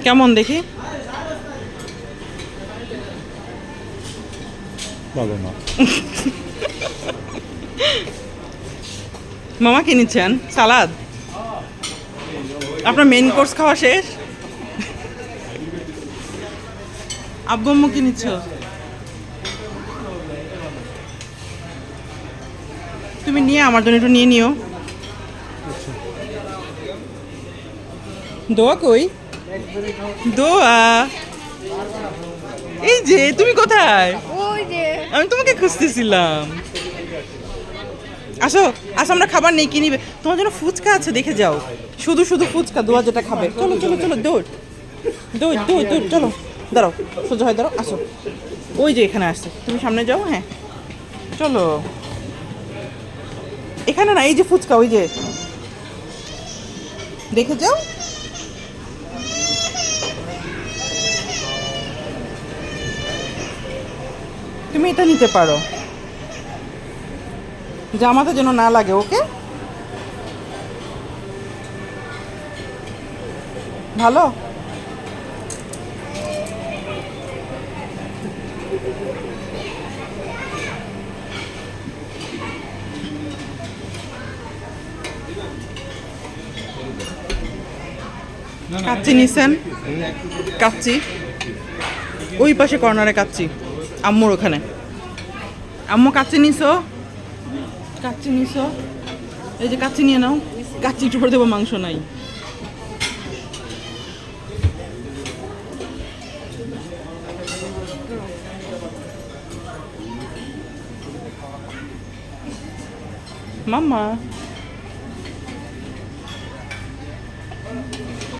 কেমন দেখি? ভালো না। মামা কি নিচ্ছেন? সালাদ? আপনার মেইন কোর্স খাওয়া শেষ? আব্বু আম্মু কি নিচ্ছ? তুমি নিয়ে আমার জন্য একটু নিয়ে নিও। দোয়া কই? দোয়া এই যে, তুমি কোথায়? ওই যে আমি তোমাকে খুঁজতেছিলাম। আসো আসো, আমরা খাবার নেই, কি নিবে? তোমার জন্য ফুচকা আছে, দেখে যাও। শুধু শুধু ফুচকা, দোয়া যেটা খাবে। চলো চলো চলো, দৌড় দৌড় দৌড় দৌড়, চলো। দাঁড়াও, সোজা হয় দাঁড়াও, আসো। ওই যে এখানে আসছে, তুমি সামনে যাও। হ্যাঁ চলো। এখানে না, এই যে ফুচকা, ওই যে, দেখে যাও। তুমি এটা নিতে পারো, জামাতে যেন না লাগে। ওকে, ভালো। কাচ্চি নিছেন? কাচ্চি ওই পাশে কর্নারে কাচ্চি, আম্মুর ওখানে। আম্মু কাচ্চি নিছো? কাচ্চি নিছো? এই যে কাচ্চি নিয়ে নাও। কাচ্চি একটু করে দেবো, মাংস নাই। মাম্মা